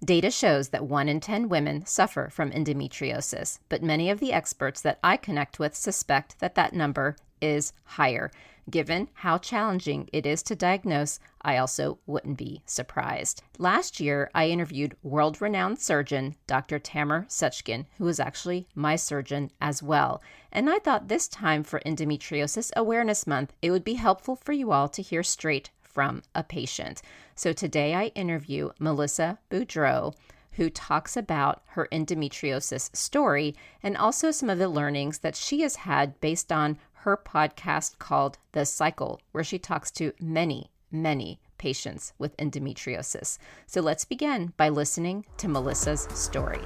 Data shows that 1 in 10 women suffer from endometriosis, but many of the experts that I connect with suspect that that number is higher. Given how challenging it is to diagnose, I also wouldn't be surprised. Last year, I interviewed world-renowned surgeon Dr. Tamer Sechkin, who is actually my surgeon as well. And I thought this time for Endometriosis Awareness Month, it would be helpful for you all to hear straight from a patient. So today I interview Melissa Boudreau, who talks about her endometriosis story and also some of the learnings that she has had based on her podcast called The Cycle, where she talks to many, many patients with endometriosis. So let's begin by listening to Melissa's story.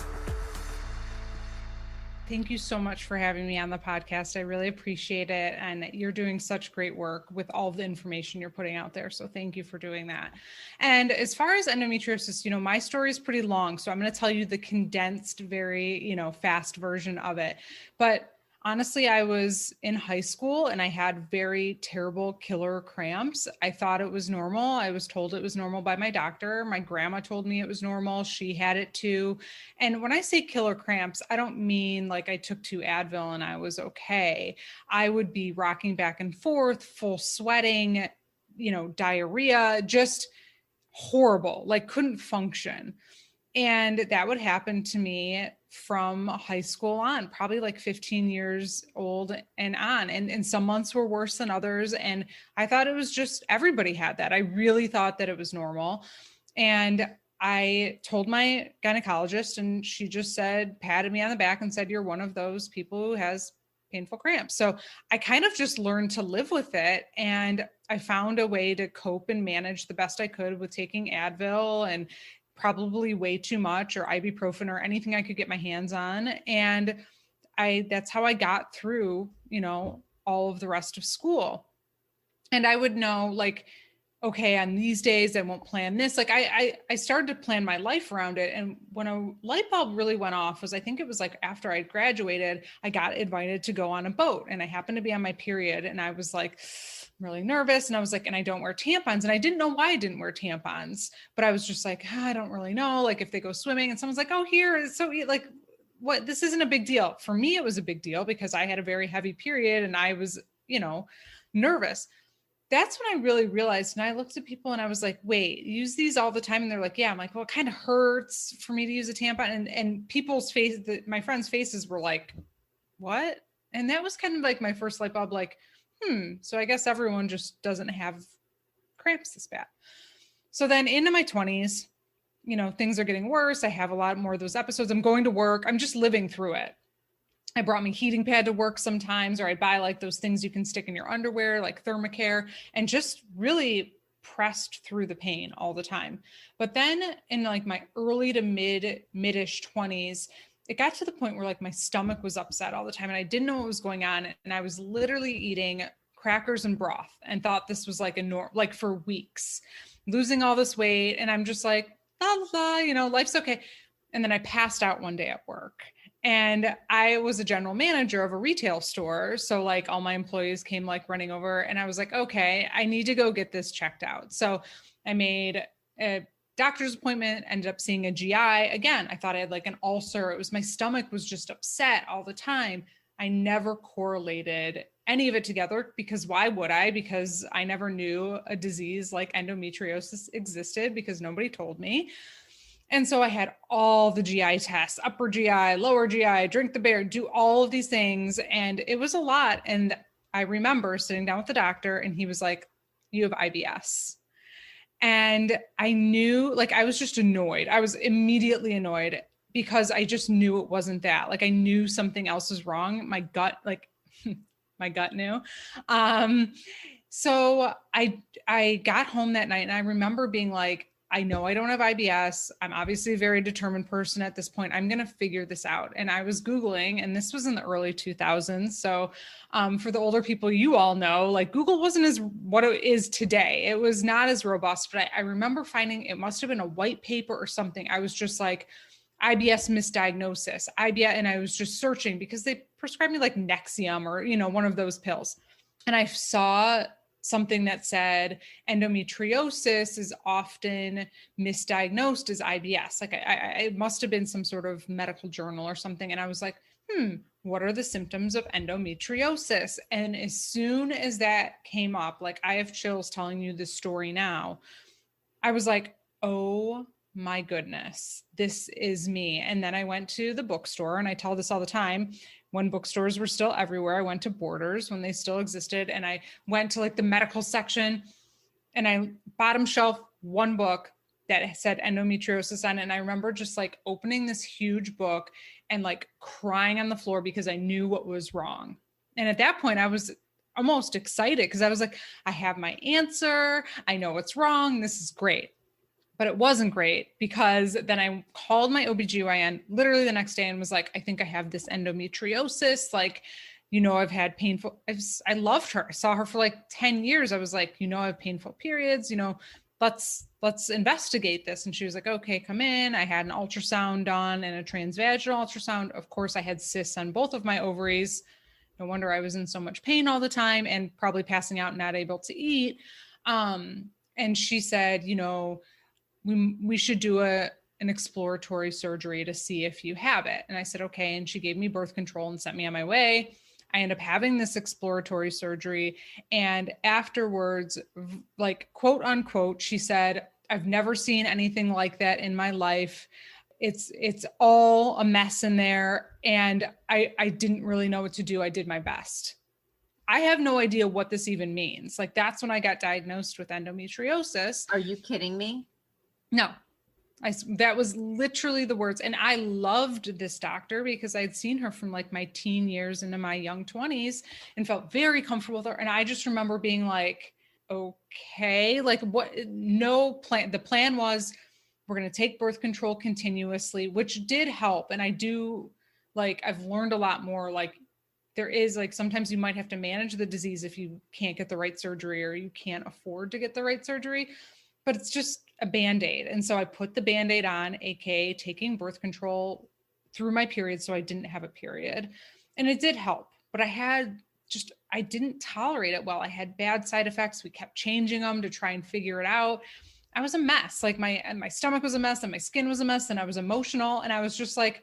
Thank you so much for having me on the podcast. I really appreciate it. And you're doing such great work with all the information you're putting out there. So thank you for doing that. And as far as endometriosis, my story is pretty long. So I'm going to tell you the condensed, very, fast version of it. But honestly, I was in high school and I had very terrible killer cramps. I thought it was normal. I was told it was normal by my doctor. My grandma told me it was normal. She had it too. And when I say killer cramps, I don't mean like I took 2 Advil and I was okay. I would be rocking back and forth, full sweating, diarrhea, just horrible, like couldn't function. And that would happen to me from high school on, probably like 15 years old and on. And some months were worse than others. And I thought it was just, everybody had that. I really thought that it was normal. And I told my gynecologist and she just patted me on the back and said, you're one of those people who has painful cramps. So I kind of just learned to live with it. And I found a way to cope and manage the best I could with taking Advil and probably way too much, or ibuprofen, or anything I could get my hands on. And that's how I got through, all of the rest of school. And I would know like, okay, on these days, I won't plan this. Like I started to plan my life around it. And when a light bulb really went off I think it was like after I graduated, I got invited to go on a boat and I happened to be on my period. And I was like, really nervous. And I was like, and I don't wear tampons. And I didn't know why I didn't wear tampons, but I was just like, I don't really know. Like if they go swimming and someone's like, oh, here, it's so like, what, this isn't a big deal. For me, it was a big deal because I had a very heavy period and I was, nervous. That's when I really realized, and I looked at people and I was like, wait, use these all the time. And they're like, yeah. I'm like, well, it kind of hurts for me to use a tampon. And people's my friends' faces were like, what? And that was kind of like my first light bulb, like, so I guess everyone just doesn't have cramps this bad. So then into my 20s, things are getting worse. I have a lot more of those episodes. I'm going to work. I'm just living through it. I brought my heating pad to work sometimes, or I'd buy like those things you can stick in your underwear, like Thermacare, and just really pressed through the pain all the time. But then in like my early to mid-ish 20s, it got to the point where like my stomach was upset all the time and I didn't know what was going on. And I was literally eating crackers and broth and thought this was like like for weeks, losing all this weight. And I'm just like, blah, blah, blah, life's okay. And then I passed out one day at work and I was a general manager of a retail store. So like all my employees came like running over and I was like, okay, I need to go get this checked out. So I made a doctor's appointment, ended up seeing a GI. Again, I thought I had like an ulcer. My stomach was just upset all the time. I never correlated any of it together because why would I? Because I never knew a disease like endometriosis existed because nobody told me. And so I had all the GI tests, upper GI, lower GI, drink the beer, do all of these things. And it was a lot. And I remember sitting down with the doctor and he was like, you have IBS. And I knew, like, I was just annoyed. I was immediately annoyed because I just knew it wasn't that. Like I knew something else was wrong. My gut, like my gut knew. So I got home that night and I remember being like, I know I don't have IBS. I'm obviously a very determined person at this point. I'm going to figure this out. And I was Googling, and this was in the early 2000s. So for the older people, you all know, like Google wasn't as what it is today. It was not as robust, but I remember finding it must've been a white paper or something. I was just like, IBS misdiagnosis, IBS. And I was just searching because they prescribed me like Nexium or, one of those pills. And I saw something that said endometriosis is often misdiagnosed as IBS. Like it must have been some sort of medical journal or something. And I was like, what are the symptoms of endometriosis? And as soon as that came up, like I have chills telling you this story now, I was like, oh my goodness, this is me. And then I went to the bookstore, and I tell this all the time, when bookstores were still everywhere. I went to Borders when they still existed, and I went to like the medical section, and I bottom shelf one book that said endometriosis on it. And I remember just like opening this huge book and like crying on the floor because I knew what was wrong. And at that point I was almost excited because I was like, I have my answer. I know what's wrong. This is great. But it wasn't great, because then I called my OBGYN literally the next day and was like, I think I have this endometriosis. Like, I've had I loved her. I saw her for like 10 years. I was like, I have painful periods, let's investigate this. And she was like, okay, come in. I had an ultrasound done and a transvaginal ultrasound. Of course, I had cysts on both of my ovaries. No wonder I was in so much pain all the time and probably passing out and not able to eat. And she said, we should do an exploratory surgery to see if you have it. And I said, okay. And she gave me birth control and sent me on my way. I ended up having this exploratory surgery. And afterwards, like quote unquote, she said, I've never seen anything like that in my life. It's all a mess in there. And I didn't really know what to do. I did my best. I have no idea what this even means. Like, that's when I got diagnosed with endometriosis. Are you kidding me? No, that was literally the words. And I loved this doctor because I'd seen her from like my teen years into my young 20s and felt very comfortable with her. And I just remember being like, okay, like what, no plan. The plan was we're going to take birth control continuously, which did help. And I do, like, I've learned a lot more. Like, there is like, sometimes you might have to manage the disease if you can't get the right surgery or you can't afford to get the right surgery, but it's just a Band-Aid. And so I put the Band-Aid on, aka taking birth control through my period so I didn't have a period. And it did help, but I didn't tolerate it well. I had bad side effects. We kept changing them to try and figure it out. I was a mess. Like my stomach was a mess and my skin was a mess and I was emotional. And I was just like,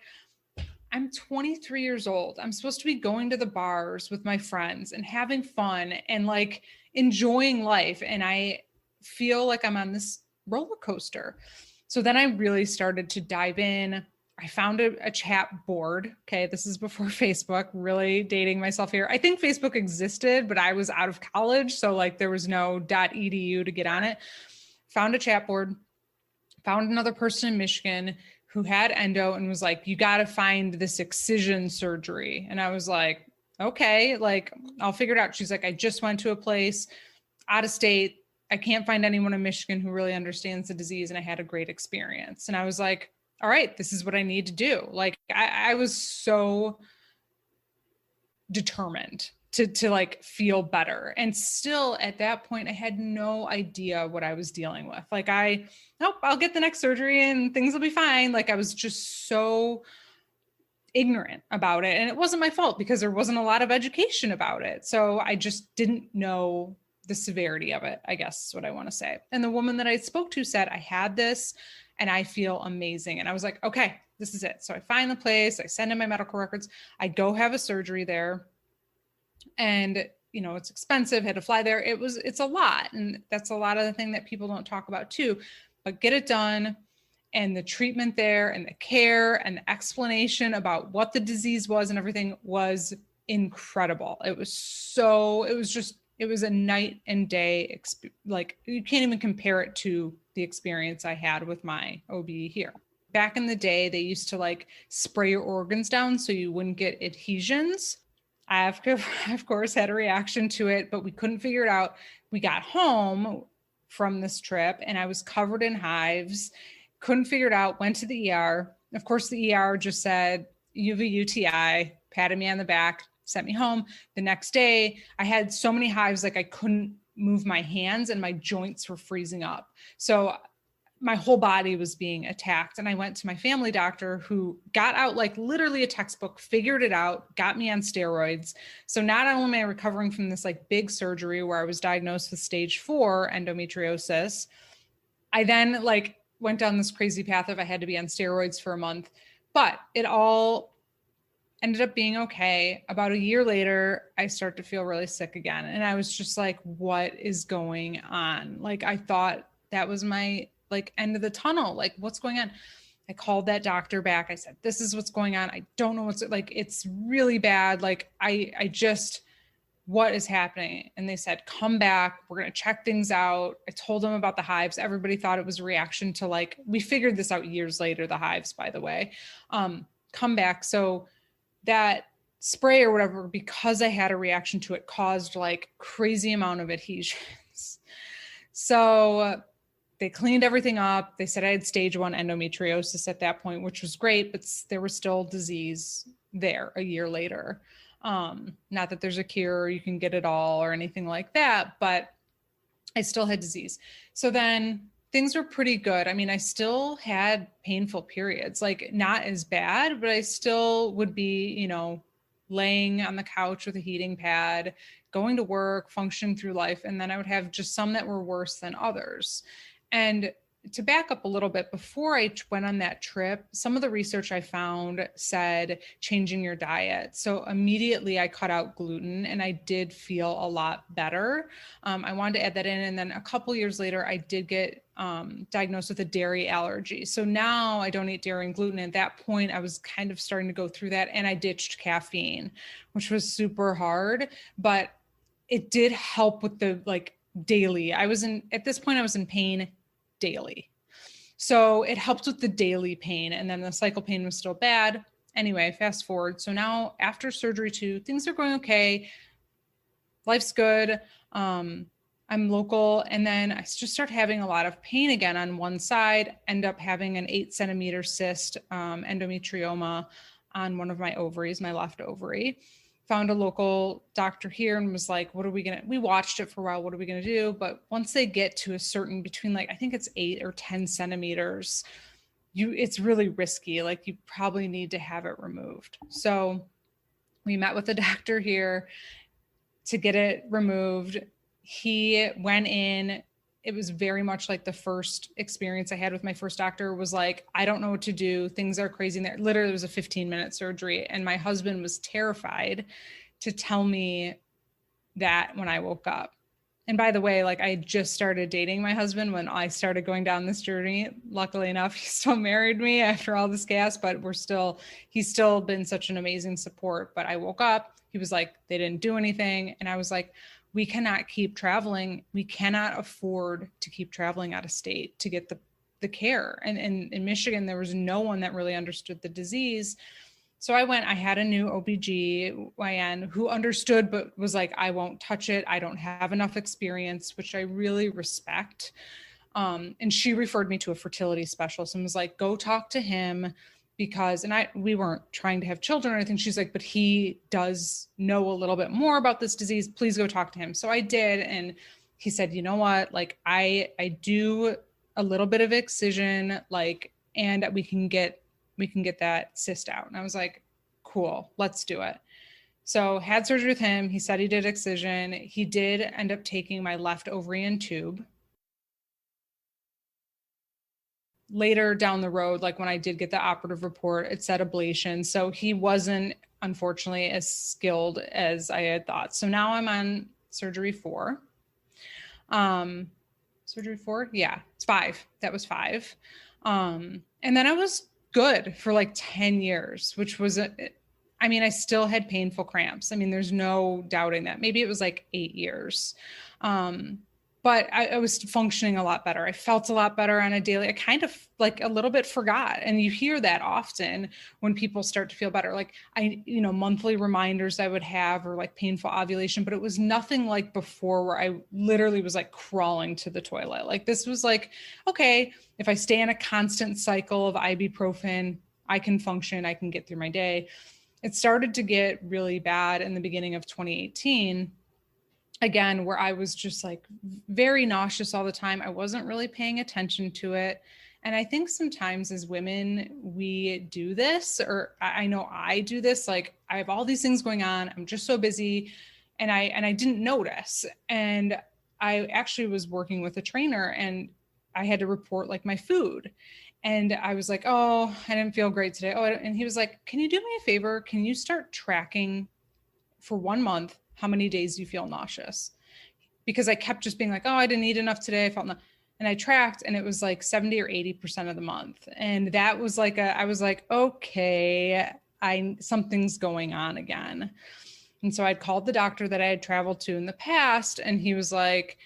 I'm 23 years old. I'm supposed to be going to the bars with my friends and having fun and like enjoying life. And I feel like I'm on this roller coaster. So then I really started to dive in. I found a chat board. Okay. This is before Facebook, really dating myself here. I think Facebook existed, but I was out of college. So like there was no .edu to get on it. Found a chat board, found another person in Michigan who had endo and was like, you got to find this excision surgery. And I was like, okay, like I'll figure it out. She's like, I just went to a place out of state. I can't find anyone in Michigan who really understands the disease. And I had a great experience. And I was like, all right, this is what I need to do. Like I was so determined to like feel better. And still at that point, I had no idea what I was dealing with. Like I'll get the next surgery and things will be fine. Like I was just so ignorant about it. And it wasn't my fault because there wasn't a lot of education about it. So I just didn't know the severity of it, I guess is what I want to say. And the woman that I spoke to said, I had this and I feel amazing. And I was like, okay, this is it. So I find the place, I send in my medical records, I go have a surgery there. And, it's expensive, had to fly there. It's a lot. And that's a lot of the thing that people don't talk about too, but get it done. And the treatment there and the care and the explanation about what the disease was and everything was incredible. It was a night and day, like you can't even compare it to the experience I had with my OB here. Back in the day, they used to like spray your organs down so you wouldn't get adhesions. I of course had a reaction to it, but we couldn't figure it out. We got home from this trip and I was covered in hives, couldn't figure it out, went to the ER. Of course, the ER just said, you have a UTI, patted me on the back, sent me home. The next day, I had so many hives, like I couldn't move my hands and my joints were freezing up. So my whole body was being attacked. And I went to my family doctor, who got out like literally a textbook, figured it out, got me on steroids. So not only am I recovering from this like big surgery where I was diagnosed with stage 4 endometriosis, I then like went down this crazy path of I had to be on steroids for a month, but it all ended up being okay. About a year later, I start to feel really sick again. And I was just like, what is going on? Like, I thought that was my like end of the tunnel. Like, what's going on? I called that doctor back. I said, this is what's going on. I don't know what's like, it's really bad. Like, I just, what is happening? And they said, come back. We're going to check things out. I told them about the hives. Everybody thought it was a reaction to like, we figured this out years later, the hives, by the way, come back. So that spray or whatever, because I had a reaction to it, caused like crazy amount of adhesions. So they cleaned everything up. They said I had stage 1 endometriosis at that point, which was great, but there was still disease there a year later. Not that there's a cure, you can get it all or anything like that, but I still had disease. So then things were pretty good. I mean, I still had painful periods, like not as bad, but I still would be, you know, laying on the couch with a heating pad, going to work, function through life. And then I would have just some that were worse than others. And to back up a little bit, before I went on that trip, some of the research I found said changing your diet. So immediately I cut out gluten and I did feel a lot better. I wanted to add that in. And then a couple years later, I did get diagnosed with a dairy allergy. So now I don't eat dairy and gluten. At that point, I was kind of starting to go through that, and I ditched caffeine, which was super hard, but it did help with the like daily. At this point, I was in pain daily. So it helped with the daily pain. And then the cycle pain was still bad. Anyway, fast forward. So now after surgery 2, things are going okay. Life's good. I'm local. And then I just start having a lot of pain again on one side, end up having an 8 centimeter cyst, endometrioma on one of my ovaries, my left ovary. Found a local doctor here and was like, we watched it for a while. What are we going to do? But once they get to a certain between like, I think it's 8 or 10 centimeters, it's really risky. Like you probably need to have it removed. So we met with a doctor here to get it removed. He went in. It was very much like the first experience I had with my first doctor was like, I don't know what to do. Things are crazy in there. Literally, it was a 15-minute surgery. And my husband was terrified to tell me that when I woke up. And by the way, like I just started dating my husband when I started going down this journey. Luckily enough, he still married me after all this gas, but he's still been such an amazing support. But I woke up, he was like, they didn't do anything. And I was like, we cannot keep traveling. We cannot afford to keep traveling out of state to get the care. And in Michigan, there was no one that really understood the disease. So I had a new OBGYN who understood, but was like, I won't touch it. I don't have enough experience, which I really respect. And she referred me to a fertility specialist and was like, go talk to him. Because, we weren't trying to have children or anything. She's like, but he does know a little bit more about this disease. Please go talk to him. So I did. And he said, you know what, like I do a little bit of excision, like, and we can get that cyst out. And I was like, cool, let's do it. So had surgery with him. He said he did excision. He did end up taking my left ovarian tube. Later down the road, like when I did get the operative report, it said ablation. So he wasn't, unfortunately, as skilled as I had thought. So now I'm on surgery 4. Surgery 4? Yeah, it's 5. That was 5. And then I was good for like 10 years, which was, I still had painful cramps. There's no doubting that. Maybe it was like 8 years. But I was functioning a lot better. I felt a lot better on a daily. I kind of like a little bit forgot. And you hear that often when people start to feel better. Like monthly reminders I would have, or like painful ovulation, but it was nothing like before where I literally was like crawling to the toilet. Like this was like, okay, if I stay in a constant cycle of ibuprofen, I can function, I can get through my day. It started to get really bad in the beginning of 2018. again, where I was just like very nauseous all the time. I wasn't really paying attention to it. And I think sometimes as women, we do this, or I know I do this, like I have all these things going on. I'm just so busy, and I didn't notice. And I actually was working with a trainer, and I had to report like my food. And I was like, oh, I didn't feel great today. Oh, and he was like, can you do me a favor? Can you start tracking for 1 month how many days you feel nauseous? Because I kept just being like, oh, I didn't eat enough today. I felt and I tracked, and it was like 70 or 80% of the month. And that was like I was like, okay, something's going on again. And so I'd called the doctor that I had traveled to in the past, and he was like,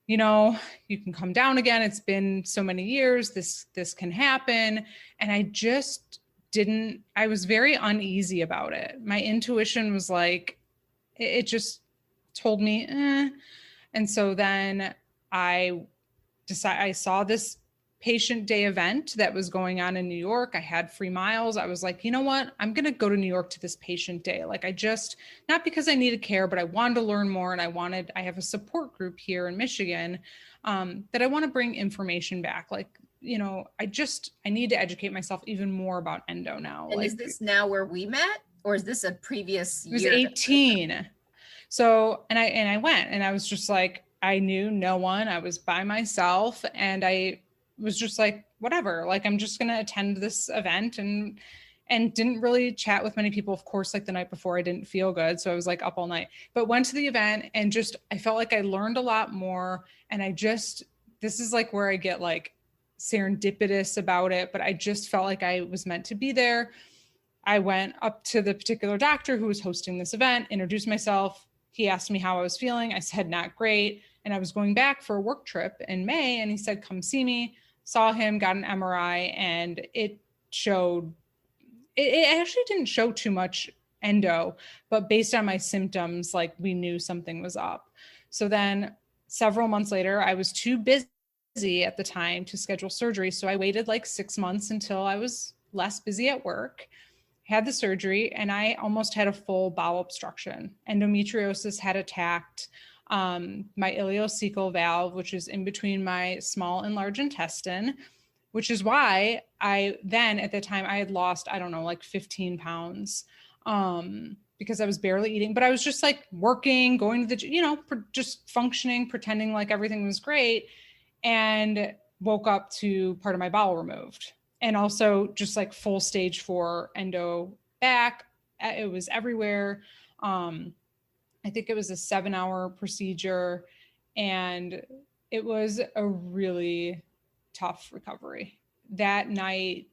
you know, you can come down again. It's been so many years. This can happen. And I just didn't, I was very uneasy about it. My intuition was like, it just told me, eh. And so then I saw this patient day event that was going on in New York. I had free miles. I was like, you know what? I'm going to go to New York to this patient day. Like not because I needed care, but I wanted to learn more. And I have a support group here in Michigan that I want to bring information back. Like, you know, I need to educate myself even more about endo now. And is this now where we met, or is this a previous year? It was 18. So, and I went, and I was just like, I knew no one. I was by myself, and I was just like, whatever, like, I'm just going to attend this event, and didn't really chat with many people. Of course, like the night before I didn't feel good. So I was like up all night, but went to the event, and I felt like I learned a lot more. And this is like where I get like serendipitous about it, but I just felt like I was meant to be there. I went up to the particular doctor who was hosting this event, introduced myself. He asked me how I was feeling. I said, not great. And I was going back for a work trip in May, and he said, come see me. Saw him, got an MRI, and it showed, it actually didn't show too much endo, but based on my symptoms, like we knew something was up. So then several months later, I was too busy at the time to schedule surgery. So I waited like 6 months until I was less busy at work, had the surgery, and I almost had a full bowel obstruction. Endometriosis had attacked my ileocecal valve, which is in between my small and large intestine, which is why at the time I had lost, I don't know, like 15 pounds, because I was barely eating, but I was just like working, going to the, just functioning, pretending like everything was great, and woke up to part of my bowel removed. And also just like full stage 4 endo back. It was everywhere. I think it was a 7-hour procedure, and it was a really tough recovery. That night,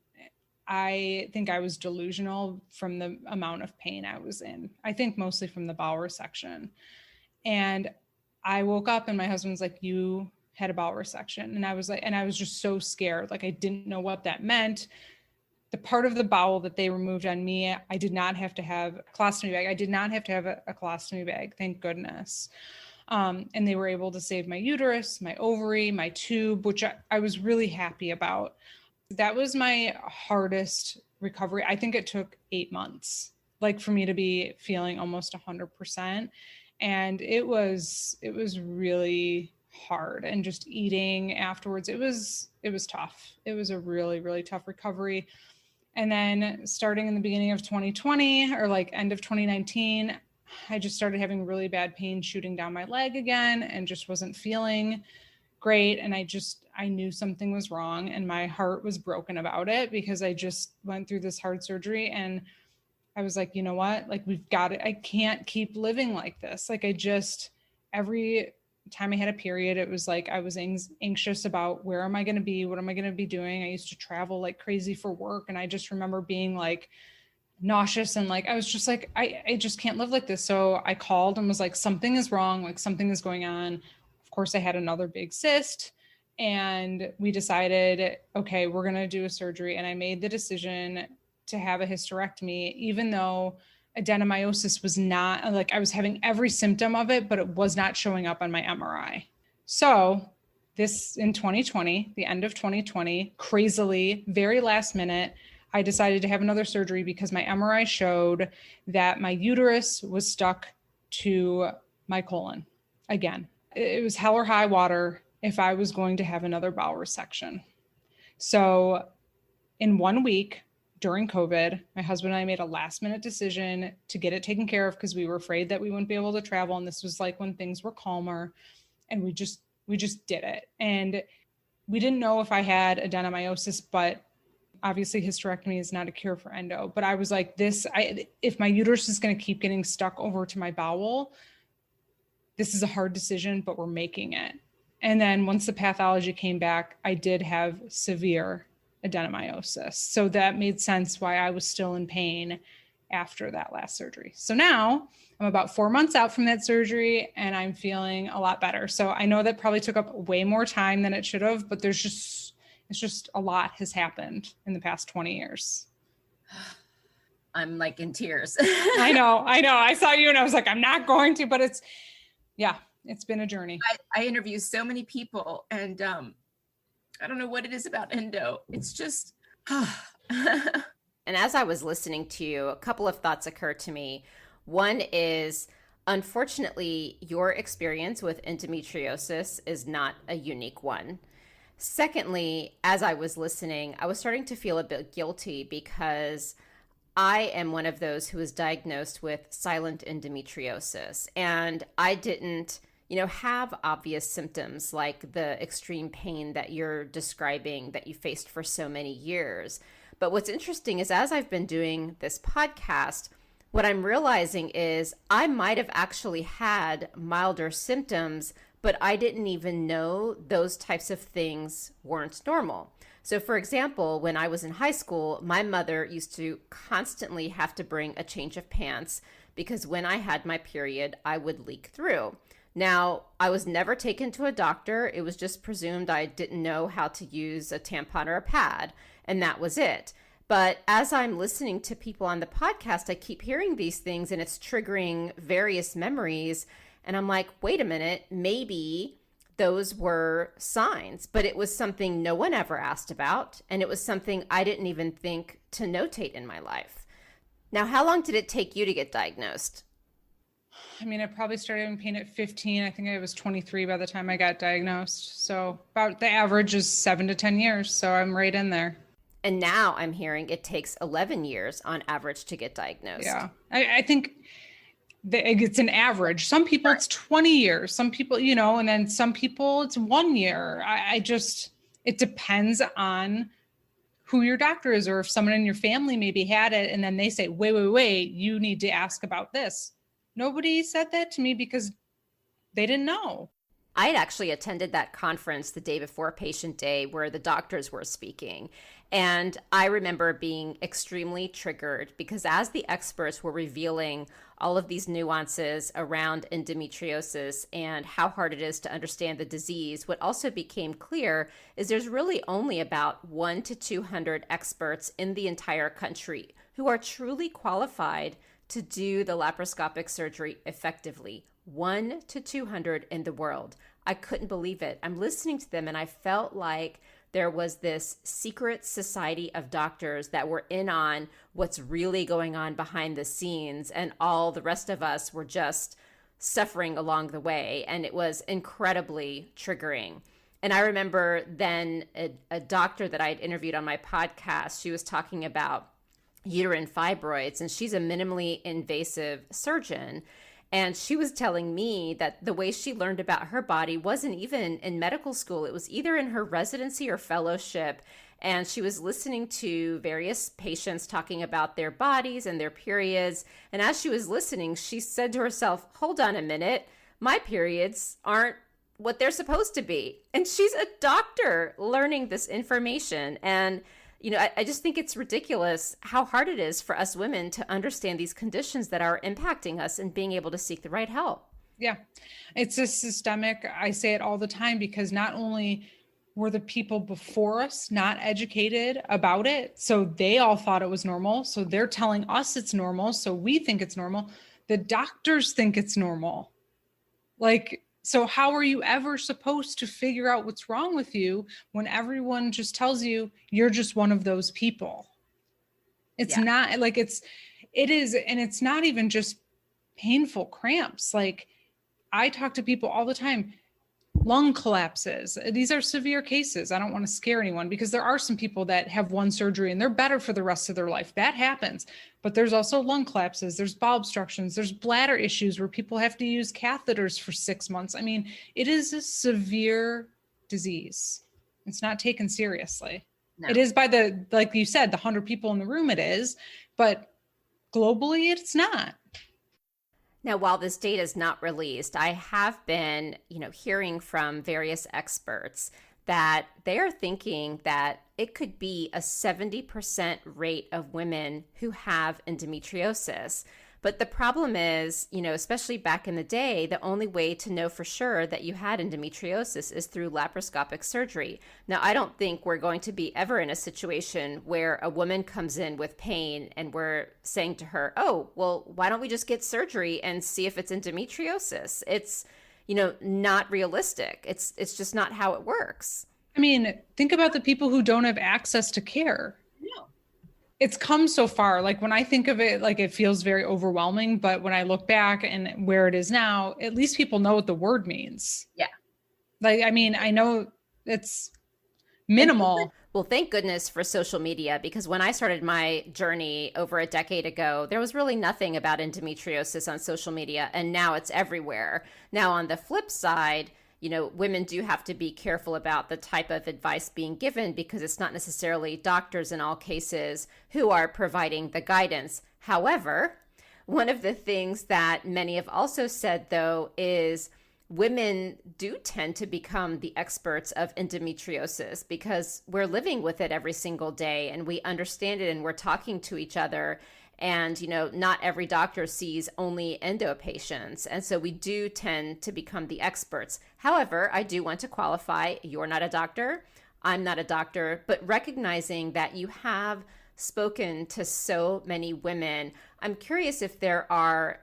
I think I was delusional from the amount of pain I was in. I think mostly from the bowel resection. And I woke up, and my husband's like, you had a bowel resection. And I was like, and I was just so scared. Like, I didn't know what that meant. The part of the bowel that they removed on me, I did not have to have a colostomy bag. I did not have to have a colostomy bag, thank goodness. And they were able to save my uterus, my ovary, my tube, which I was really happy about. That was my hardest recovery. I think it took 8 months, like for me to be feeling almost 100%. And it was really hard, and just eating afterwards, it was tough. It was a really, really tough recovery. And then starting in the beginning of 2020, or like end of 2019, I just started having really bad pain shooting down my leg again, and just wasn't feeling great. And I knew something was wrong, and my heart was broken about it, because I just went through this hard surgery, and I was like, you know what, like, we've got it. I can't keep living like this. Like, every time I had a period, it was like I was anxious about, where am I going to be? What am I going to be doing? I used to travel like crazy for work. And I just remember being like nauseous, and like, I was just like, I just can't live like this. So I called and was like, something is wrong. Like, something is going on. Of course, I had another big cyst, and we decided, okay, we're going to do a surgery. And I made the decision to have a hysterectomy, even though adenomyosis was not, like, I was having every symptom of it, but it was not showing up on my MRI. So this, in 2020, the end of 2020, crazily, very last minute, I decided to have another surgery, because my MRI showed that my uterus was stuck to my colon. again. It was hell or high water if I was going to have another bowel resection. So in 1 week during COVID, my husband and I made a last minute decision to get it taken care of because we were afraid that we wouldn't be able to travel. And this was like when things were calmer, and we just did it. And we didn't know if I had adenomyosis, but obviously hysterectomy is not a cure for endo. But I was like, if my uterus is going to keep getting stuck over to my bowel, this is a hard decision, but we're making it. And then once the pathology came back, I did have severe adenomyosis. So that made sense why I was still in pain after that last surgery. So now I'm about 4 months out from that surgery and I'm feeling a lot better. So I know that probably took up way more time than it should have, but it's just a lot has happened in the past 20 years. I'm like in tears. I know. I saw you and I was like, I'm not going to, but it's been a journey. I interview so many people and I don't know what it is about endo. It's just, And as I was listening to you, a couple of thoughts occurred to me. One is, unfortunately, your experience with endometriosis is not a unique one. Secondly, as I was listening, I was starting to feel a bit guilty because I am one of those who was diagnosed with silent endometriosis, and I didn't, have obvious symptoms like the extreme pain that you're describing that you faced for so many years. But what's interesting is as I've been doing this podcast, what I'm realizing is I might have actually had milder symptoms, but I didn't even know those types of things weren't normal. So for example, when I was in high school, my mother used to constantly have to bring a change of pants because when I had my period, I would leak through. Now, I was never taken to a doctor. It was just presumed I didn't know how to use a tampon or a pad, and that was it. But as I'm listening to people on the podcast, I keep hearing these things and it's triggering various memories. And I'm like, wait a minute, maybe those were signs, but it was something no one ever asked about. And it was something I didn't even think to notate in my life. Now, how long did it take you to get diagnosed? I mean, I probably started in pain at 15. I think I was 23 by the time I got diagnosed. So about the average is 7 to 10 years. So I'm right in there. And now I'm hearing it takes 11 years on average to get diagnosed. Yeah, I think it's an average. Some people it's 20 years, some people, and then some people it's 1 year. It depends on who your doctor is, or if someone in your family maybe had it and then they say, wait, you need to ask about this. Nobody said that to me because they didn't know. I had actually attended that conference the day before Patient Day where the doctors were speaking. And I remember being extremely triggered because as the experts were revealing all of these nuances around endometriosis and how hard it is to understand the disease, what also became clear is there's really only about 1 to 200 experts in the entire country who are truly qualified to do the laparoscopic surgery effectively. 1 to 200 in the world. I couldn't believe it. I'm listening to them and I felt like there was this secret society of doctors that were in on what's really going on behind the scenes, and all the rest of us were just suffering along the way. And it was incredibly triggering. And I remember then a doctor that I'd interviewed on my podcast, she was talking about uterine fibroids, and she's a minimally invasive surgeon. And she was telling me that the way she learned about her body wasn't even in medical school. It was either in her residency or fellowship. And she was listening to various patients talking about their bodies and their periods. And as she was listening, she said to herself, hold on a minute, my periods aren't what they're supposed to be. And she's a doctor learning this information. And I just think it's ridiculous how hard it is for us women to understand these conditions that are impacting us and being able to seek the right help. Yeah, it's a systemic, I say it all the time, because not only were the people before us not educated about it, so they all thought it was normal. So they're telling us it's normal. So we think it's normal. The doctors think it's normal. So how are you ever supposed to figure out what's wrong with you when everyone just tells you you're just one of those people? It's not it is. And it's not even just painful cramps. I talk to people all the time. Lung collapses. These are severe cases. I don't want to scare anyone because there are some people that have one surgery and they're better for the rest of their life. That happens. But there's also lung collapses. There's bowel obstructions. There's bladder issues where people have to use catheters for 6 months. I mean, it is a severe disease. It's not taken seriously. No. It is by the, like you said, the 100 people in the room it is, but globally it's not. Now, while this data is not released, I have been, hearing from various experts that they are thinking that it could be a 70% rate of women who have endometriosis. But the problem is, especially back in the day, the only way to know for sure that you had endometriosis is through laparoscopic surgery. Now, I don't think we're going to be ever in a situation where a woman comes in with pain and we're saying to her, oh, well, why don't we just get surgery and see if it's endometriosis? It's, not realistic. It's just not how it works. I mean, think about the people who don't have access to care. It's come so far. Like when I think of it, like it feels very overwhelming, but when I look back and where it is now, at least people know what the word means. Yeah. Like, I mean, I know it's minimal. Well, thank goodness for social media, because when I started my journey over a decade ago, there was really nothing about endometriosis on social media, and now it's everywhere. Now, on the flip side, women do have to be careful about the type of advice being given because it's not necessarily doctors in all cases who are providing the guidance. However, one of the things that many have also said, though, is women do tend to become the experts of endometriosis because we're living with it every single day and we understand it and we're talking to each other. And, not every doctor sees only endo patients. And so we do tend to become the experts. However, I do want to qualify, you're not a doctor, I'm not a doctor, but recognizing that you have spoken to so many women, I'm curious if there are,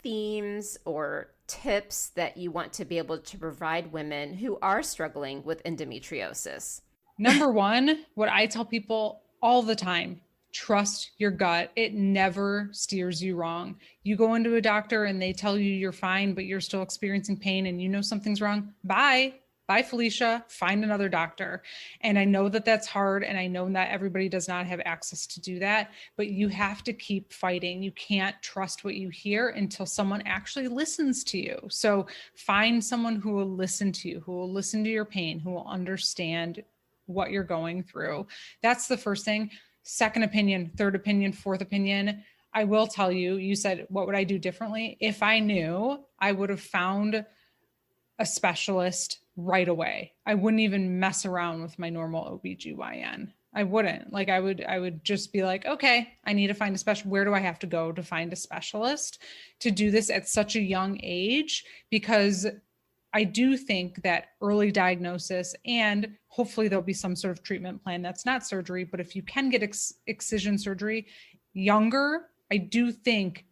themes or tips that you want to be able to provide women who are struggling with endometriosis. Number one, what I tell people all the time, trust your gut. It never steers you wrong. You go into a doctor and they tell you you're fine, but you're still experiencing pain and something's wrong. Bye, Felicia, find another doctor. And I know that that's hard. And I know that everybody does not have access to do that, but you have to keep fighting. You can't trust what you hear until someone actually listens to you. So find someone who will listen to you, who will listen to your pain, who will understand what you're going through. That's the first thing. Second opinion, third opinion, fourth opinion. I will tell you, you said, what would I do differently? If I knew, I would have found a specialist right away. I wouldn't even mess around with my normal OBGYN. I wouldn't. Like I would just be like, okay, I need to find a special. Where do I have to go to find a specialist to do this at such a young age? Because I do think that early diagnosis, and hopefully there'll be some sort of treatment plan that's not surgery, but if you can get excision surgery younger, I do think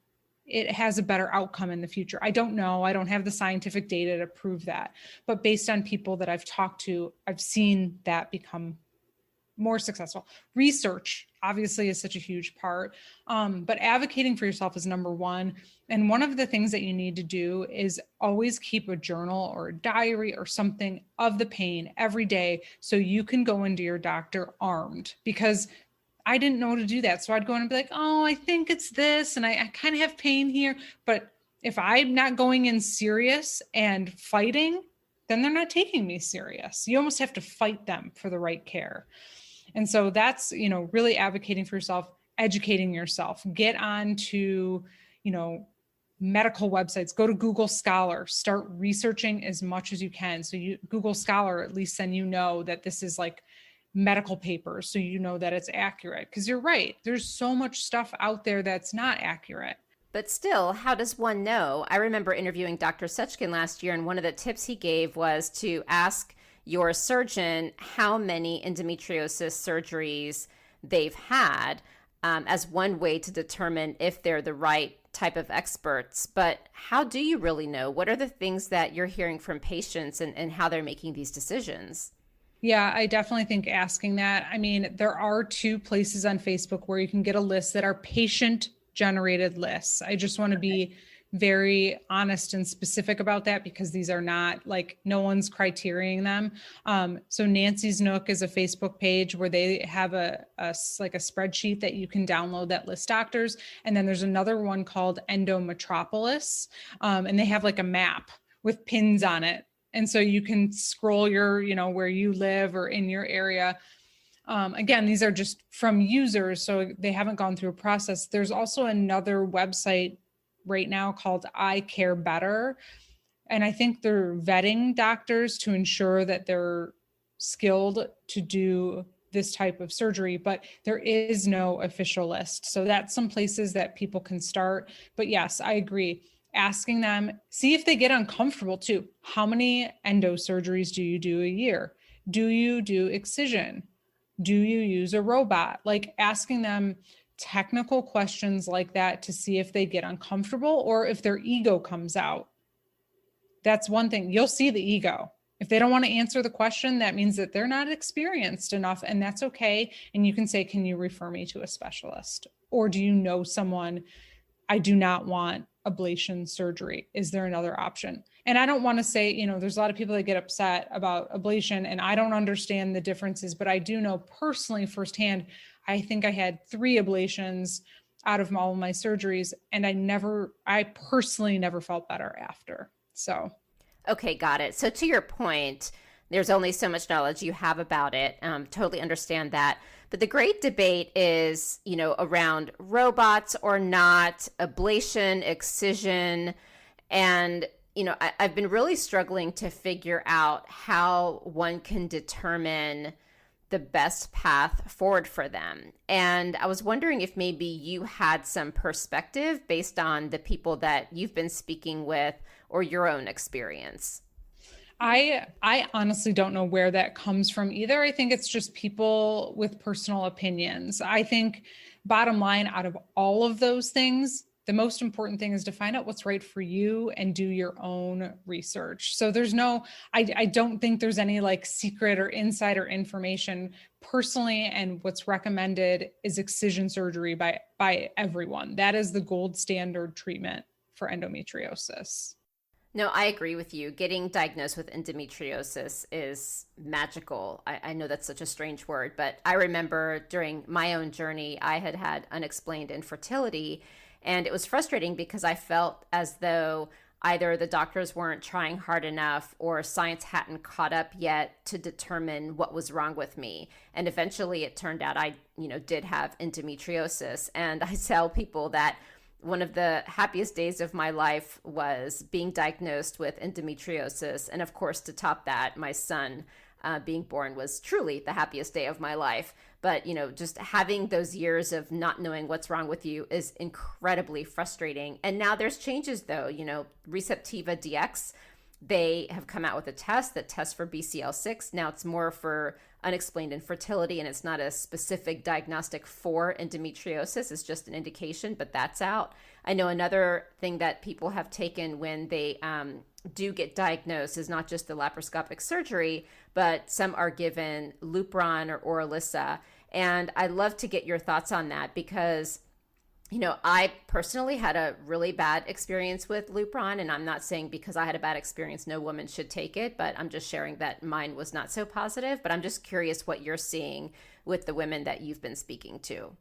it has a better outcome in the future. I don't know. I don't have the scientific data to prove that, but based on people that I've talked to, I've seen that become more successful. Research obviously is such a huge part, but advocating for yourself is number one. And one of the things that you need to do is always keep a journal or a diary or something of the pain every day so you can go into your doctor armed, because I didn't know to do that. So I'd go in and be like, oh, I think it's this, and I kind of have pain here. But if I'm not going in serious and fighting, then they're not taking me serious. You almost have to fight them for the right care. And so that's, really advocating for yourself, educating yourself, get on to, medical websites, go to Google Scholar, start researching as much as you can. So Google Scholar, at least then that this is like medical papers. So that it's accurate, because you're right. There's so much stuff out there that's not accurate. But still, how does one know? I remember interviewing Dr. Suchkin last year, and one of the tips he gave was to ask your surgeon how many endometriosis surgeries they've had, as one way to determine if they're the right type of experts. But how do you really know? What are the things that you're hearing from patients and how they're making these decisions? Yeah, I definitely think asking that. I mean, there are 2 places on Facebook where you can get a list that are patient generated lists. I just want to be very honest and specific about that, because these are not like, no one's criteriaing them. So Nancy's Nook is a Facebook page where they have a spreadsheet that you can download that lists doctors. And then there's another one called Endometriosis, and they have like a map with pins on it. And so you can scroll your, where you live or in your area. Again, these are just from users, so they haven't gone through a process. There's also another website right now called I Care Better. And I think they're vetting doctors to ensure that they're skilled to do this type of surgery, but there is no official list. So that's some places that people can start. But yes, I agree. Asking them, see if they get uncomfortable too. How many endo surgeries do you do a year? Do you do excision? Do you use a robot? Like asking them technical questions like that to see if they get uncomfortable or if their ego comes out. That's one thing. You'll see the ego. If they don't want to answer the question, that means that they're not experienced enough, and that's okay. And you can say, can you refer me to a specialist? Or do you know someone? I do not want ablation surgery. Is there another option? And I don't want to say, there's a lot of people that get upset about ablation, and I don't understand the differences, but I do know personally firsthand, I think I had 3 ablations out of all of my surgeries, and I personally never felt better after. So. Okay, got it. So to your point, there's only so much knowledge you have about it. Totally understand that. But the great debate is, around robots or not, ablation, excision. And, I've been really struggling to figure out how one can determine the best path forward for them. And I was wondering if maybe you had some perspective based on the people that you've been speaking with or your own experience. I honestly don't know where that comes from either. I think it's just people with personal opinions. I think bottom line, out of all of those things, the most important thing is to find out what's right for you and do your own research. So I don't think there's any like secret or insider information personally. And what's recommended is excision surgery by everyone. That is the gold standard treatment for endometriosis. No, I agree with you. Getting diagnosed with endometriosis is magical. I know that's such a strange word, but I remember during my own journey, I had unexplained infertility, and it was frustrating because I felt as though either the doctors weren't trying hard enough or science hadn't caught up yet to determine what was wrong with me. And eventually it turned out I, did have endometriosis. And I tell people that one of the happiest days of my life was being diagnosed with endometriosis. And of course, to top that, my son being born was truly the happiest day of my life. But, just having those years of not knowing what's wrong with you is incredibly frustrating. And now there's changes though, Receptiva DX, they have come out with a test that tests for BCL6. Now it's more for unexplained infertility, and it's not a specific diagnostic for endometriosis. It's just an indication, but that's out. I know another thing that people have taken when they do get diagnosed is not just the laparoscopic surgery, but some are given Lupron or Orilissa. And I'd love to get your thoughts on that because I personally had a really bad experience with Lupron, and I'm not saying because I had a bad experience, no woman should take it, but I'm just sharing that mine was not so positive. But I'm just curious what you're seeing with the women that you've been speaking to.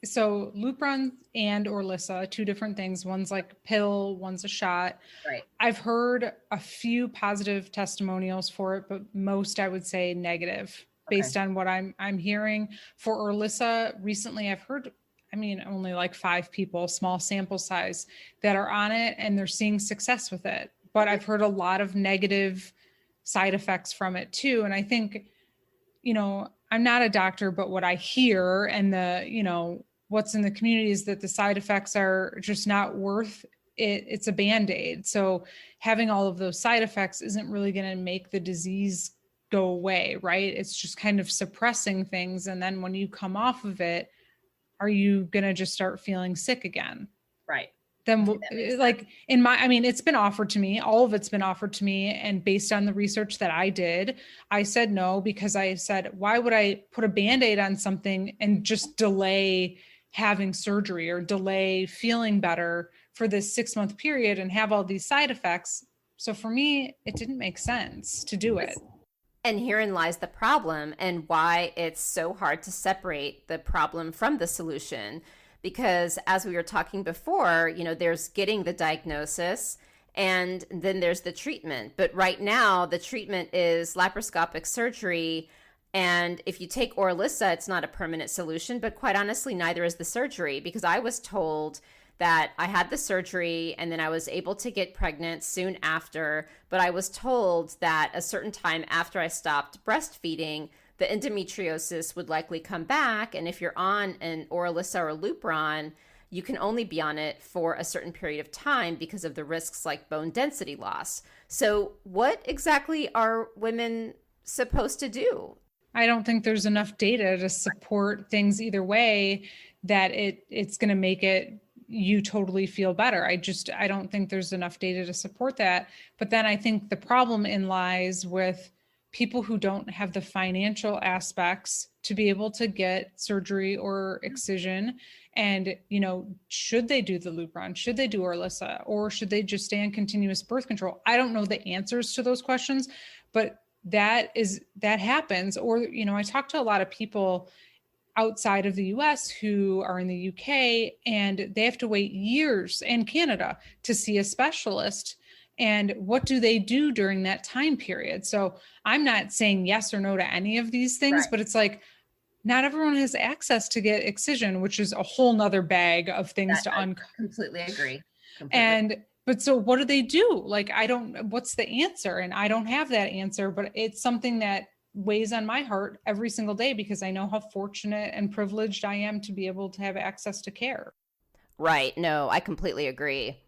So Lupron and Orilissa, 2 different things. One's like pill, one's a shot. Right. I've heard a few positive testimonials for it, but most I would say negative based on what I'm hearing. For Orilissa, recently I've heard only like 5 people, small sample size, that are on it and they're seeing success with it. But I've heard a lot of negative side effects from it too. And I think, I'm not a doctor, but what I hear and what's in the community is that the side effects are just not worth it. It's a Band-Aid. So having all of those side effects isn't really going to make the disease go away, right? It's just kind of suppressing things. And then when you come off of it, are you going to just start feeling sick again? Right. Then like it's been offered to me, all of it's been offered to me. And based on the research that I did, I said no, because I said, why would I put a Band-Aid on something and just delay having surgery or delay feeling better for this 6-month period and have all these side effects. So for me, it didn't make sense to do it. And herein lies the problem and why it's so hard to separate the problem from the solution. Because as we were talking before, there's getting the diagnosis and then there's the treatment. But right now, the treatment is laparoscopic surgery. And if you take Orilissa, it's not a permanent solution, but quite honestly, neither is the surgery, because I was told that I had the surgery and then I was able to get pregnant soon after. But I was told that a certain time after I stopped breastfeeding, the endometriosis would likely come back. And if you're on an Orilissa or Lupron, you can only be on it for a certain period of time because of the risks like bone density loss. So what exactly are women supposed to do? I don't think there's enough data to support things either way that it's going to make you totally feel better. I don't think there's enough data to support that. But then I think the problem lies with people who don't have the financial aspects to be able to get surgery or excision. And, should they do the Lupron? Should they do Orilissa? Or should they just stay on continuous birth control? I don't know the answers to those questions, but that happens. Or, I talk to a lot of people outside of the US who are in the UK, and they have to wait years, and Canada, to see a specialist. And what do they do during that time period? So I'm not saying yes or no to any of these things, Right. But it's like, not everyone has access to get excision, which is a whole nother bag of things to uncover. Completely agree. But so what do they do? Like, what's the answer? And I don't have that answer, but it's something that weighs on my heart every single day because I know how fortunate and privileged I am to be able to have access to care. Right. No, I completely agree.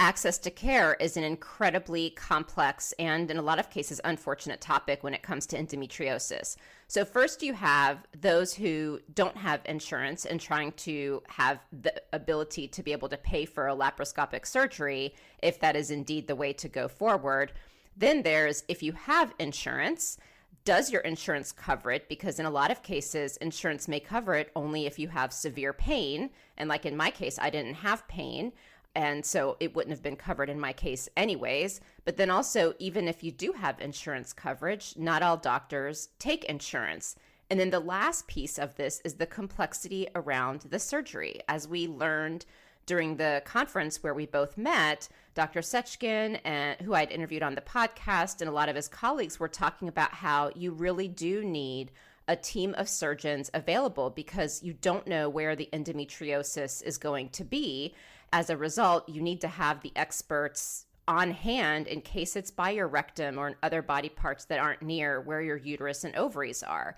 Access to care is an incredibly complex and, in a lot of cases, unfortunate topic when it comes to endometriosis. So first you have those who don't have insurance and trying to have the ability to be able to pay for a laparoscopic surgery, if that is indeed the way to go forward. Then there's, if you have insurance, does your insurance cover it? Because in a lot of cases, insurance may cover it only if you have severe pain. And like in my case, I didn't have pain. And so it wouldn't have been covered in my case anyways. But then also, even if you do have insurance coverage, not all doctors take insurance. And then the last piece of this is the complexity around the surgery. As we learned during the conference where we both met, Dr. Sechkin, who I'd interviewed on the podcast, and a lot of his colleagues were talking about how you really do need a team of surgeons available because you don't know where the endometriosis is going to be. As a result, you need to have the experts on hand in case it's by your rectum or in other body parts that aren't near where your uterus and ovaries are.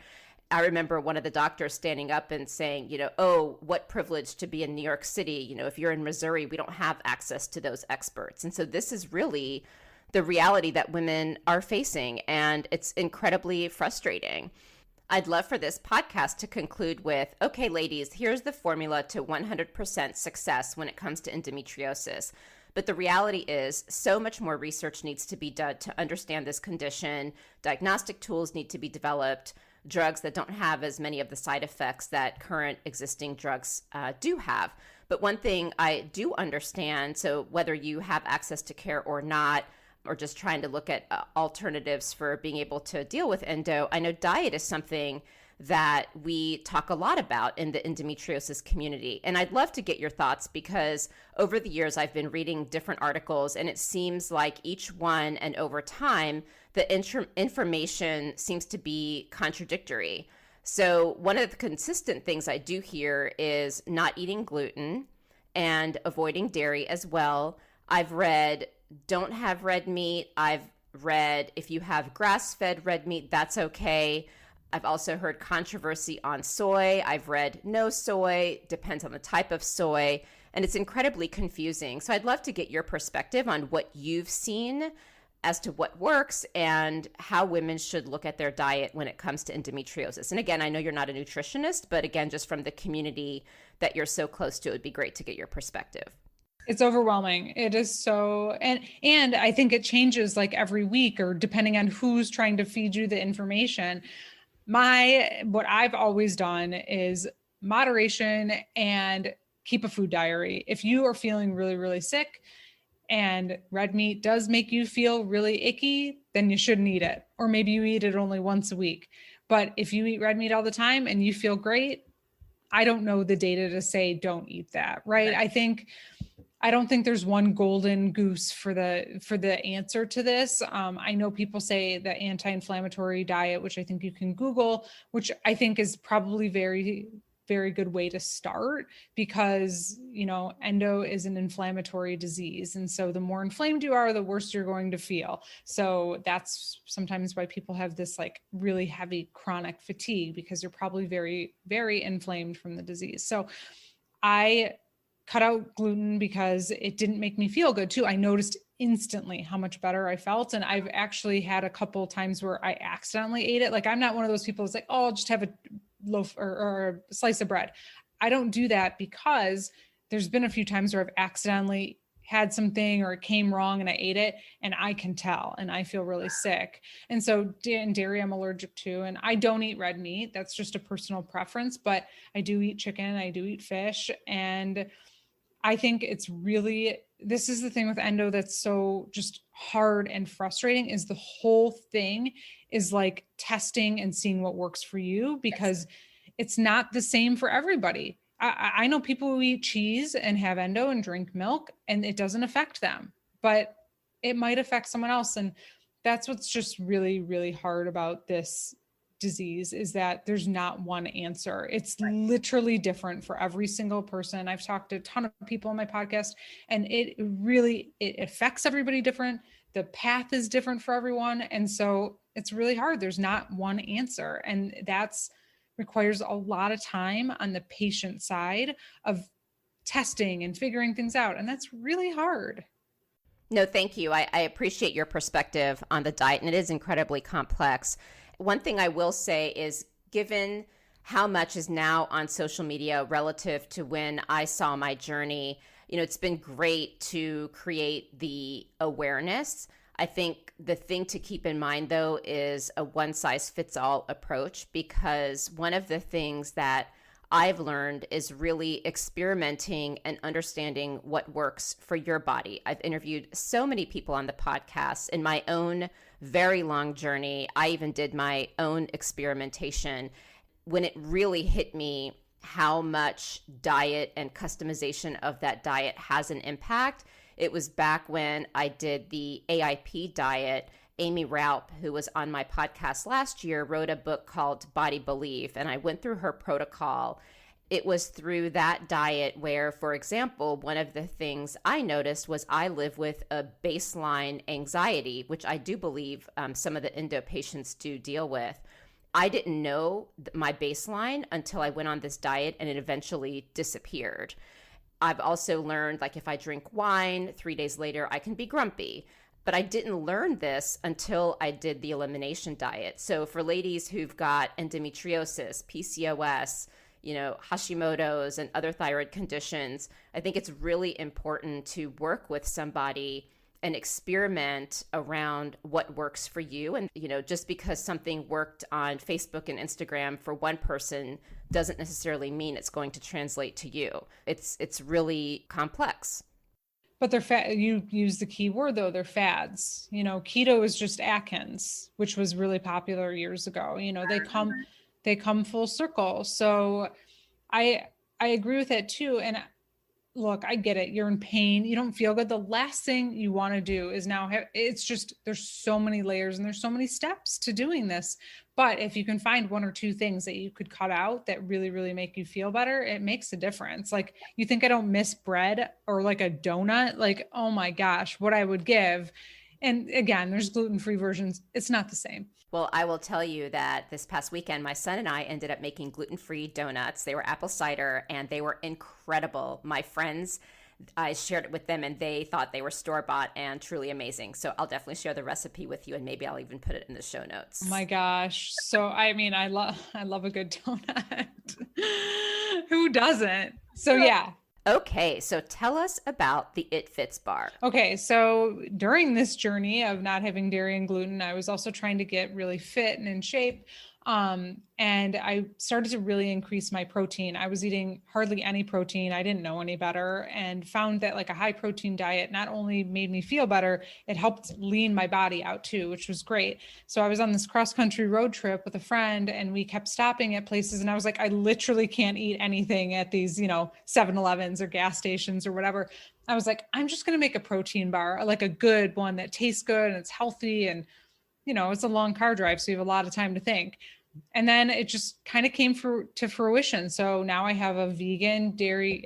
I remember one of the doctors standing up and saying, oh, what privilege to be in New York City. If you're in Missouri, we don't have access to those experts. And so this is really the reality that women are facing, and it's incredibly frustrating. I'd love for this podcast to conclude with, okay, ladies, here's the formula to 100% success when it comes to endometriosis. But the reality is so much more research needs to be done to understand this condition. Diagnostic tools need to be developed, drugs that don't have as many of the side effects that current existing drugs do have. But one thing I do understand, so whether you have access to care or not, or just trying to look at alternatives for being able to deal with endo, I know diet is something that we talk a lot about in the endometriosis community. And I'd love to get your thoughts because over the years I've been reading different articles, and it seems like each one and over time, the information seems to be contradictory. So one of the consistent things I do hear is not eating gluten and avoiding dairy as well. I've read don't have red meat. I've read if you have grass-fed red meat, that's okay. I've also heard controversy on soy. I've read no soy, depends on the type of soy, and it's incredibly confusing. So I'd love to get your perspective on what you've seen as to what works and how women should look at their diet when it comes to endometriosis. And again, I know you're not a nutritionist, but again, just from the community that you're so close to, it'd be great to get your perspective. It's overwhelming. It is so, and I think it changes like every week or depending on who's trying to feed you the information. What I've always done is moderation and keep a food diary. If you are feeling really, really sick and red meat does make you feel really icky, then you shouldn't eat it. Or maybe you eat it only once a week. But if you eat red meat all the time and you feel great, I don't know the data to say don't eat that, right? I don't think there's one golden goose for the answer to this. I know people say the anti-inflammatory diet, which I think you can Google, which I think is probably very, very good way to start, because, endo is an inflammatory disease. And so the more inflamed you are, the worse you're going to feel. So that's sometimes why people have this like really heavy chronic fatigue, because you're probably very, very inflamed from the disease. So I cut out gluten because it didn't make me feel good too. I noticed instantly how much better I felt. And I've actually had a couple times where I accidentally ate it. Like, I'm not one of those people that's like, oh, I'll just have a loaf or a slice of bread. I don't do that, because there's been a few times where I've accidentally had something or it came wrong and I ate it, and I can tell and I feel really sick. And so dairy I'm allergic to, and I don't eat red meat. That's just a personal preference, but I do eat chicken. I do eat fish. And I think this is the thing with endo that's so just hard and frustrating, is the whole thing is like testing and seeing what works for you, because it's not the same for everybody. I know people who eat cheese and have endo and drink milk and it doesn't affect them, but it might affect someone else. And that's what's just really, really hard about this disease, is that there's not one answer. It's literally different for every single person. I've talked to a ton of people on my podcast, and it affects everybody different. The path is different for everyone. And so it's really hard. There's not one answer. And that's requires a lot of time on the patient side of testing and figuring things out. And that's really hard. No, thank you. I appreciate your perspective on the diet, and it is incredibly complex. One thing I will say is, given how much is now on social media relative to when I saw my journey, it's been great to create the awareness. I think the thing to keep in mind, though, is a one-size-fits-all approach, because one of the things that I've learned is really experimenting and understanding what works for your body. I've interviewed so many people on the podcast. In my own very long journey, I even did my own experimentation. When it really hit me how much diet and customization of that diet has an impact, it was back when I did the AIP diet. Amy Raup, who was on my podcast last year, wrote a book called Body Belief, and I went through her protocol. It was through that diet where, for example, one of the things I noticed was I live with a baseline anxiety, which I do believe some of the endo patients do deal with. I didn't know my baseline until I went on this diet, and it eventually disappeared. I've also learned, like, if I drink wine, 3 days later, I can be grumpy. But I didn't learn this until I did the elimination diet. So for ladies who've got endometriosis, PCOS, Hashimoto's and other thyroid conditions, I think it's really important to work with somebody and experiment around what works for you. And, just because something worked on Facebook and Instagram for one person doesn't necessarily mean it's going to translate to you. It's really complex. But they're you use the key word though, they're fads. Keto is just Atkins, which was really popular years ago. They come full circle. So I agree with it too. And look, I get it. You're in pain. You don't feel good. The last thing you want to do is there's so many layers and there's so many steps to doing this. But if you can find one or two things that you could cut out that really, really make you feel better, it makes a difference. Like, you think I don't miss bread or like a donut? Like, oh my gosh, what I would give. And again, there's gluten-free versions. It's not the same. Well, I will tell you that this past weekend, my son and I ended up making gluten-free donuts. They were apple cider and they were incredible. My friends, I shared it with them and they thought they were store-bought and truly amazing. So I'll definitely share the recipe with you, and maybe I'll even put it in the show notes. Oh my gosh. So, I love a good donut. Who doesn't? So yeah. Okay, so tell us about the It Fits bar. Okay, so during this journey of not having dairy and gluten, I was also trying to get really fit and in shape. And I started to really increase my protein. I was eating hardly any protein. I didn't know any better, and found that like a high protein diet not only made me feel better, it helped lean my body out too, which was great. So I was on this cross country road trip with a friend, and we kept stopping at places. And I was like, I literally can't eat anything at these, 7-Elevens or gas stations or whatever. I was like, I'm just going to make a protein bar, like a good one that tastes good and it's healthy. And it's a long car drive, so you have a lot of time to think. And then it just kind of came to fruition. So now I have a vegan,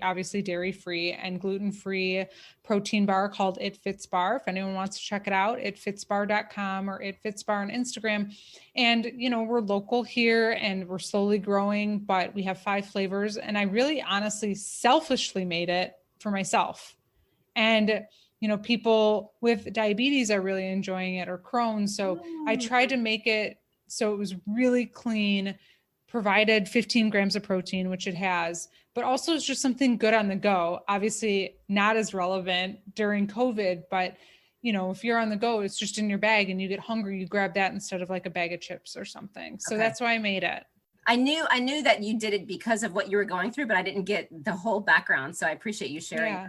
obviously dairy-free and gluten-free protein bar called It Fits Bar. If anyone wants to check it out, itfitsbar.com or itfitsbar on Instagram. And, we're local here and we're slowly growing, but we have 5 flavors. And I really honestly selfishly made it for myself. And people with diabetes are really enjoying it, or Crohn's. So I tried to make it so it was really clean, provided 15 grams of protein, which it has, but also it's just something good on the go. Obviously not as relevant during COVID, but if you're on the go, it's just in your bag and you get hungry, you grab that instead of like a bag of chips or something. So That's why I made it. I knew that you did it because of what you were going through, but I didn't get the whole background. So I appreciate you sharing. Yeah.